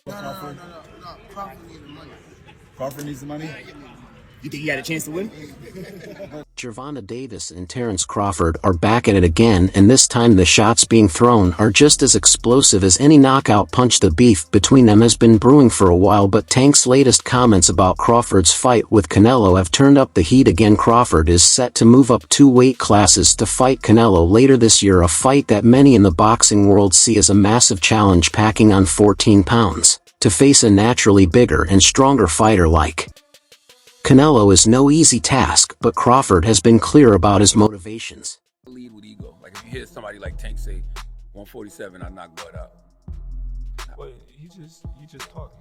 No. Crawford needs the money. Crawford needs the money? You think he had a chance to win? Gervonta Davis and Terence Crawford are back at it again, and this time the shots being thrown are just as explosive as any knockout punch. The beef between them has been brewing for a while, but Tank's latest comments about Crawford's fight with Canelo have turned up the heat again. Crawford is set to move up 2 weight classes to fight Canelo later this year, a fight that many in the boxing world see as a massive challenge, packing on 14 pounds to face a naturally bigger and stronger fighter like Canelo is no easy task, but Crawford has been clear about his motivations. Lead with ego. Like if you hear somebody like Tank say 147, I knock Bud out. Well, you just talking.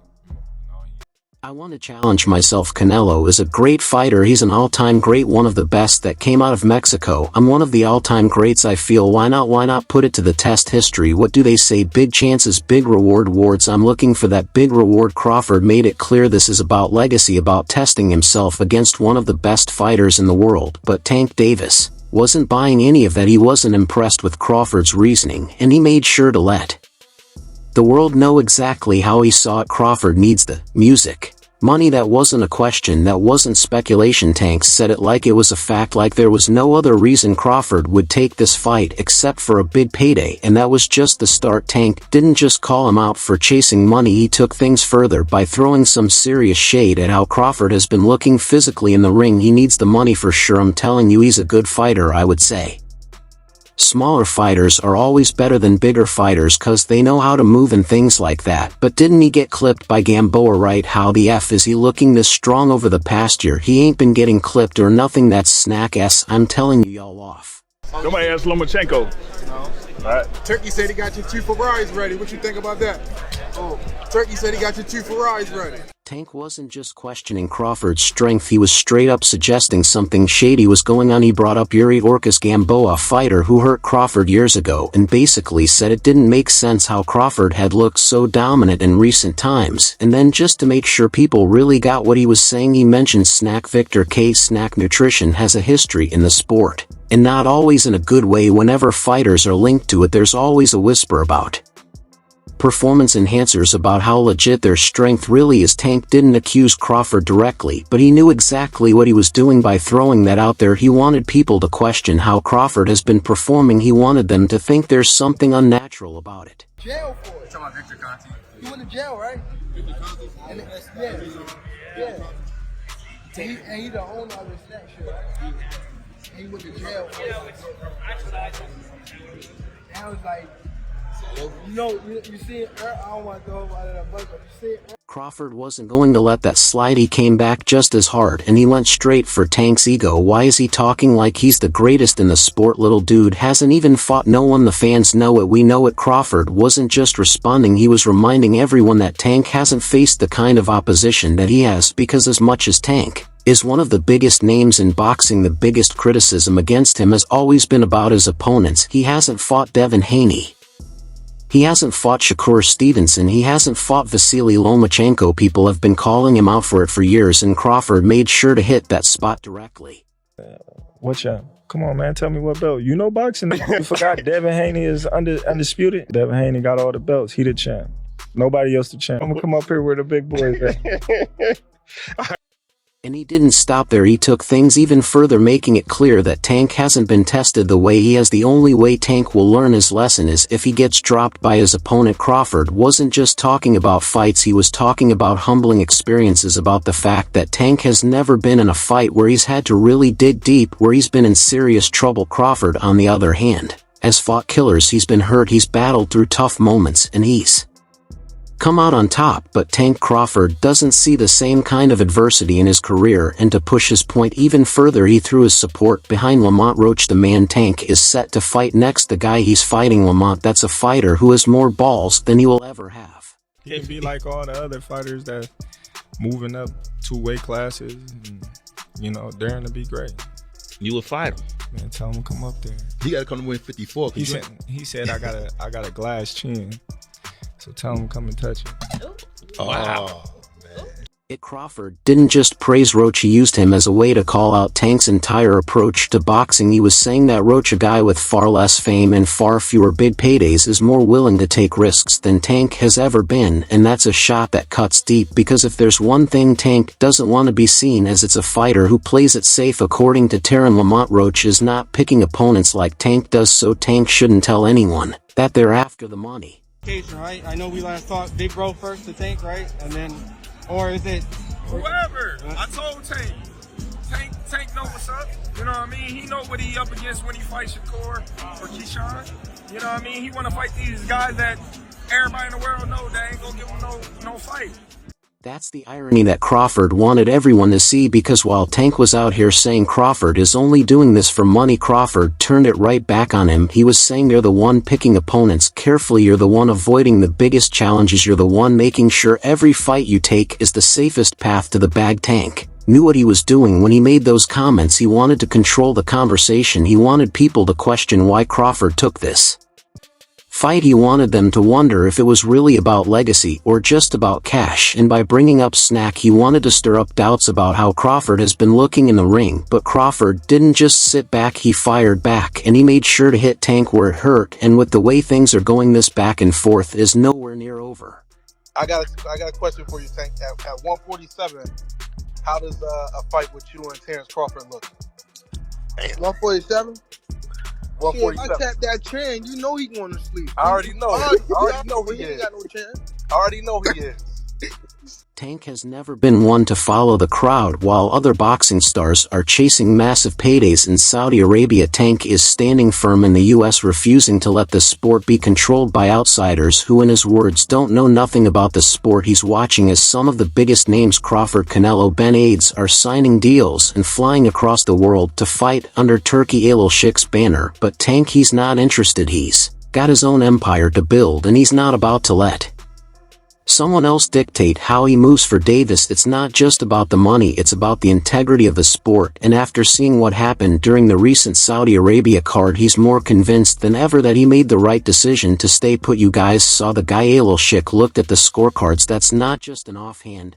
I want to challenge myself. Canelo is a great fighter. He's an all-time great, one of the best that came out of Mexico. I'm one of the all-time greats. I feel why not put it to the test. History, what do they say? Big chances, big reward. Wards, I'm looking for that big reward. Crawford made it clear this is about legacy, about testing himself against one of the best fighters in the world. But Tank Davis wasn't buying any of that. He wasn't impressed with Crawford's reasoning, and he made sure to let the world know exactly how he saw it. Crawford needs the music. Money, that wasn't a question, that wasn't speculation. Tank said it like it was a fact, like there was no other reason Crawford would take this fight except for a big payday, and that was just the start. Tank didn't just call him out for chasing money, he took things further by throwing some serious shade at how Crawford has been looking physically in the ring. He needs the money for sure. I'm telling you, he's a good fighter. I would say smaller fighters are always better than bigger fighters cause they know how to move and things like that. But didn't he get clipped by Gamboa, right? How the F is he looking this strong over the past year? He ain't been getting clipped or nothing. That's snack S. I'm telling you, y'all off. Somebody asked Lomachenko. No. Right. Turkey said he got your 2 Ferraris ready. What you think about that? Oh, Turkey said he got your 2 Ferraris ready. Tank wasn't just questioning Crawford's strength, he was straight up suggesting something shady was going on. He brought up Yuri Orcus Gamboa, a fighter who hurt Crawford years ago, and basically said it didn't make sense how Crawford had looked so dominant in recent times. And then, just to make sure people really got what he was saying, he mentioned Snack. Victor K. Snack nutrition has a history in the sport, and not always in a good way. Whenever fighters are linked to it, there's always a whisper about performance enhancers, about how legit their strength really is. Tank didn't accuse Crawford directly, but he knew exactly what he was doing by throwing that out there. He wanted people to question how Crawford has been performing. He wanted them to think there's something unnatural about it. Jail for it. Talking about Victor Conti. He went to jail, right? And yeah. He the owner of the snack shop. He went to jail for it. And I was like, you see it, I don't want to go out of that bucket, but you see it. Crawford wasn't going to let that slide. He came back just as hard, and he went straight for Tank's ego. Why is he talking like he's the greatest in the sport? Little dude hasn't even fought no one. The fans know it, we know it. Crawford wasn't just responding, he was reminding everyone that Tank hasn't faced the kind of opposition that he has, because as much as Tank is one of the biggest names in boxing, the biggest criticism against him has always been about his opponents. He hasn't fought Devin Haney. He hasn't fought Shakur Stevenson. He hasn't fought Vasily Lomachenko. People have been calling him out for it for years, and Crawford made sure to hit that spot directly. What champ? Come on, man. Tell me what belt. You know boxing. You forgot Devin Haney is undisputed. Devin Haney got all the belts. He the champ. Nobody else the champ. I'm going to come up here where the big boys at. And he didn't stop there. He took things even further, making it clear that Tank hasn't been tested the way he has. The only way Tank will learn his lesson is if he gets dropped by his opponent. Crawford wasn't just talking about fights, he was talking about humbling experiences, about the fact that Tank has never been in a fight where he's had to really dig deep, where he's been in serious trouble. Crawford, on the other hand, has fought killers. He's been hurt, he's battled through tough moments, and he's come out on top. But Tank Crawford doesn't see the same kind of adversity in his career, and to push his point even further, he threw his support behind Lamont Roach. The man Tank is set to fight next, the guy he's fighting, Lamont, that's a fighter who has more balls than he will ever have. He can be like all the other fighters that moving up 2 weight classes and, daring to be great. You would fight him. Man, tell him to come up there. He got to come to win 54. He said I got a glass chin. So tell him come and touch it. Wow. Man. Crawford didn't just praise Roach, he used him as a way to call out Tank's entire approach to boxing. He was saying that Roach, a guy with far less fame and far fewer big paydays, is more willing to take risks than Tank has ever been, and that's a shot that cuts deep, because if there's one thing Tank doesn't want to be seen as, it's a fighter who plays it safe. According to Terence, Lamont, Roach is not picking opponents like Tank does, so Tank shouldn't tell anyone that they're after the money. Right? I know we last talked Big Bro first to Tank, right? And then, or is it whoever? I told Tank. Tank know what's up. You know what I mean? He know what he up against when he fights Shakur or Keyshawn. You know what I mean? He want to fight these guys that everybody in the world know that ain't gonna give him no fight. That's the irony that Crawford wanted everyone to see, because while Tank was out here saying Crawford is only doing this for money, Crawford turned it right back on him. He was saying, you're the one picking opponents carefully, you're the one avoiding the biggest challenges, you're the one making sure every fight you take is the safest path to the bag. Tank knew what he was doing when he made those comments. He wanted to control the conversation. He wanted people to question why Crawford took this fight. He wanted them to wonder if it was really about legacy or just about cash, and by bringing up Snack, he wanted to stir up doubts about how Crawford has been looking in the ring. But Crawford didn't just sit back, he fired back, and he made sure to hit Tank where it hurt. And with the way things are going, this back and forth is nowhere near over. I got a question for you, Tank. At 147, how does a fight with you and Terence Crawford look? 147? Shit, I tap that chain, you know he going to sleep. I already know. I already know he ain't is. got no chance. I already know he is. Tank has never been one to follow the crowd. While other boxing stars are chasing massive paydays in Saudi Arabia, Tank is standing firm in the US, refusing to let the sport be controlled by outsiders who, in his words, don't know nothing about the sport he's watching. As some of the biggest names, Crawford, Canelo, Ben Aids, are signing deals and flying across the world to fight under Turkey Al Sheikh's banner, but Tank, he's not interested. He's got his own empire to build, and he's not about to let someone else dictate how he moves. For Davis, it's not just about the money, it's about the integrity of the sport. And after seeing what happened during the recent Saudi Arabia card, he's more convinced than ever that he made the right decision to stay put. You guys saw the guy Al Sheikh looked at the scorecards. That's not just an offhand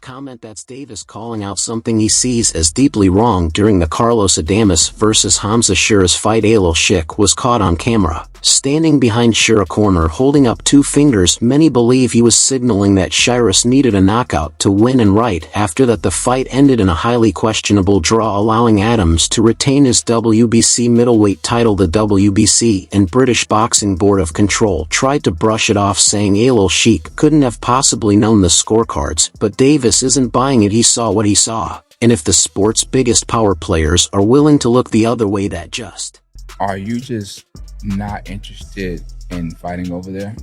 comment. That's Davis calling out something he sees as deeply wrong. During the Carlos Adames versus Hamza Shiraz fight, Al Sheikh was caught on camera standing behind Shiraz corner holding up two fingers. Many believe he was signaling that Shiraz needed a knockout to win, and right after that the fight ended in a highly questionable draw, allowing Adams to retain his WBC middleweight title. The WBC and British Boxing Board of Control tried to brush it off, saying Al Sheikh couldn't have possibly known the scorecards, but Davis isn't buying it. He saw what he saw, and if the sport's biggest power players are willing to look the other way, that just... Are you just not interested in fighting over there?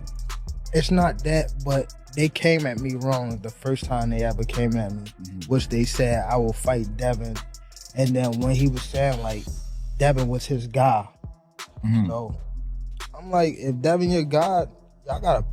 It's not that, but they came at me wrong the first time they ever came at me, which they said I will fight Devin, and then when he was saying like Devin was his guy, so I'm like, if Devin your guy, y'all gotta pay